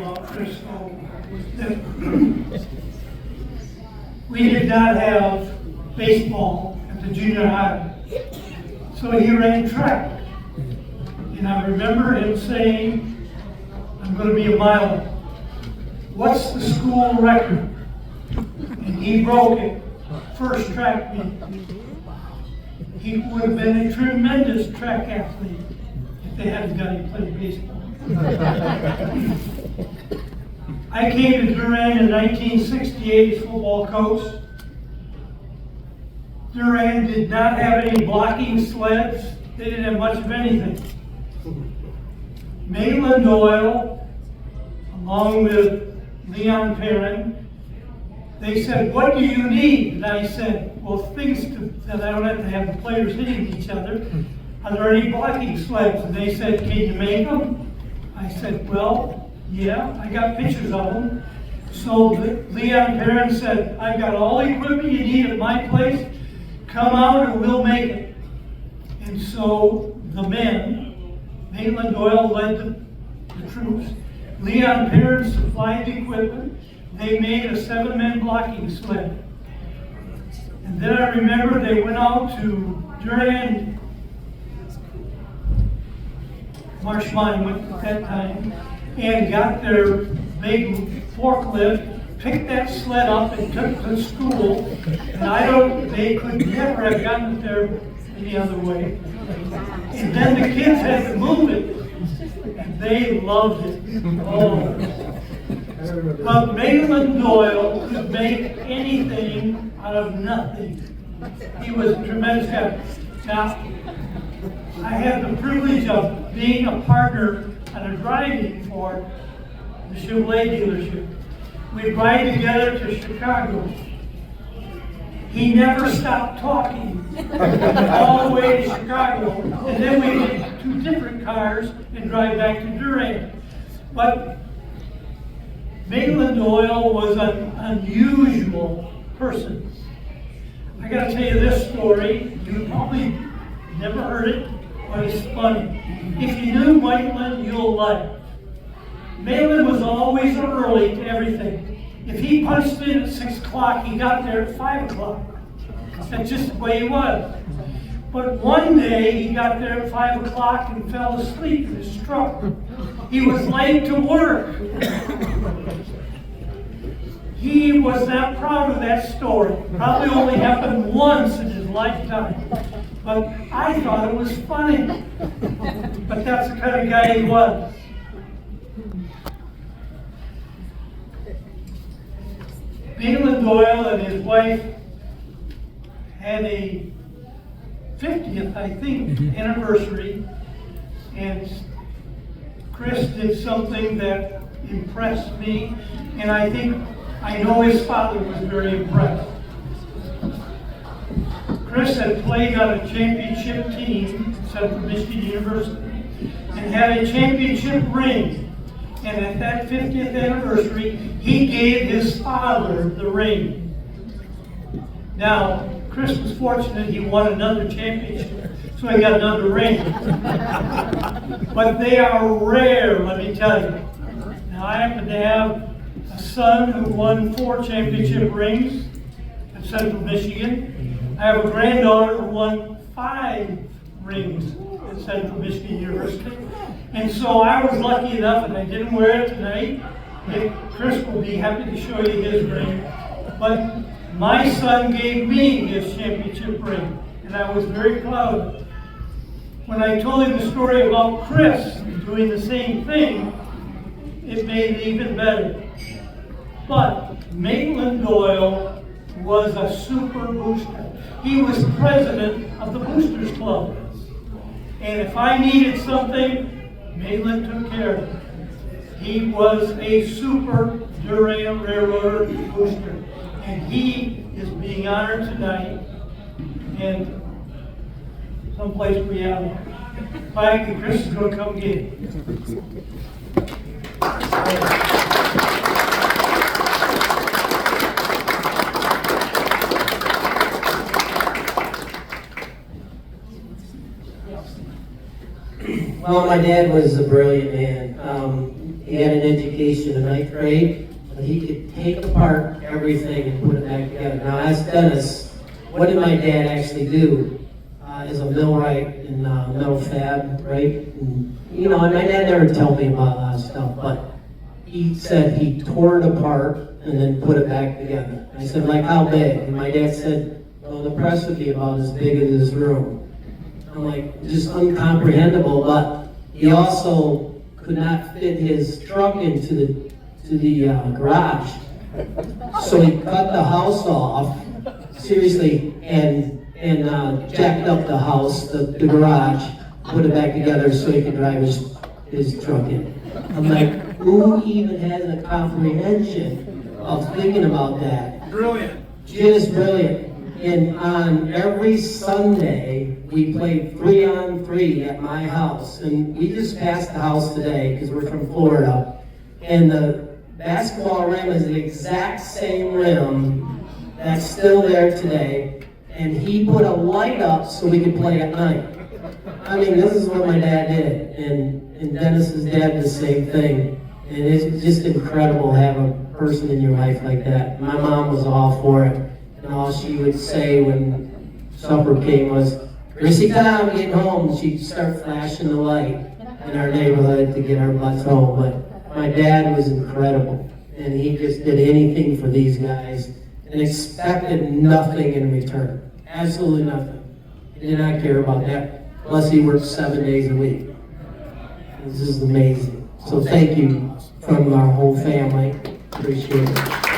about Chris. We did not have baseball at the junior high, so he ran track. And I remember him saying, I'm going to be a miler. What's the school record? And he broke it. First track meet. He would have been a tremendous track athlete if they hadn't got him playing baseball. I came to Durand in 1968 as football coach. Durand did not have any blocking sleds. They didn't have much of anything. Maitland, Doyle, along with Leon Perrin, they said, what do you need? And I said, well, things that I don't have to have the players hitting each other. Are there any blocking sleds? And they said, can you make them? I said, well, yeah, I got pictures of them. So Leon Perrin said, I got all the equipment you need at my place. Come out and we'll make it. And so the men, Maitland, Doyle led the troops. Leon Perrin supplied the equipment. They made a 7-man blocking sled. And then I remember they went out to Durand, Marsh Monument at that time, and got their big forklift, picked that sled up and took it to school. And they could never have gotten it there any other way. And then the kids had to move it. And they loved it. Oh. But Maitland Doyle could make anything out of nothing. He was a tremendous guy. Now, I had the privilege of being a partner on a driving for the Chevrolet dealership. We'd ride together to Chicago. He never stopped talking all the way to Chicago. And then we get 2 different cars and drive back to Durand. But Maitland Doyle was an unusual person. I got to tell you this story. You probably never heard it, but it's funny. If you knew Maitland, you'll like it. Maitland was always early to everything. If he punched in at 6 o'clock, he got there at 5 o'clock. That's just the way he was. But one day, he got there at 5 o'clock and fell asleep in his truck. He was late to work. He was not proud of that story. Probably only happened once in his lifetime. But I thought it was funny. But that's the kind of guy he was. Maitland Doyle and his wife had a 50th, I think, anniversary, and Chris did something that impressed me, and I know his father was very impressed. Chris had played on a championship team at Central Michigan University and had a championship ring. And at that 50th anniversary, he gave his father the ring. Now, Chris was fortunate he won another championship, so he got another ring. But they are rare, let me tell you. Now, I happen to have a son who won 4 championship rings at Central Michigan. I have a granddaughter who won 5 rings at Central Michigan University. And so I was lucky enough, and I didn't wear it tonight. Chris will be happy to show you his ring. But my son gave me his championship ring, and I was very proud of it. When I told him the story about Chris doing the same thing, it made it even better. But Maitland Doyle was a super booster. He was president of the Boosters Club. And if I needed something, Maitland took care of it. He was a super Durand Railroader booster. And he is being honored tonight. And someplace we have him. Mike and Chris is going to come get him. Well, my dad was a brilliant man. He he had an education in 9th grade, but he could take apart everything and put it back together. Now, I asked Dennis, what did my dad actually do as a millwright in metal fab, right? And, you know, and my dad never told me about a lot of stuff, but he said he tore it apart and then put it back together. I said, like how big? And my dad said, well, the press would be about as big as this room. I'm like, just uncomprehendable, but he also could not fit his truck into the garage. So he cut the house off, seriously, and jacked up the house, the garage, put it back together so he could drive his truck in. I'm like, who even has a comprehension of thinking about that? Brilliant. Just brilliant. And on every Sunday, we played 3-on-3 at my house. And we just passed the house today because we're from Florida. And the basketball rim is the exact same rim that's still there today. And he put a light up so we could play at night. I mean, this is what my dad did. And Dennis's dad did the same thing. And it's just incredible to have a person in your life like that. My mom was all for it. And all she would say when supper came was, "Chrissy, come, getting home." She'd start flashing the light in our neighborhood to get our butts home. But my dad was incredible. And he just did anything for these guys and expected nothing in return. Absolutely nothing. He did not care about that. Plus he worked 7 days a week. This is amazing. So thank you from our whole family. Appreciate it.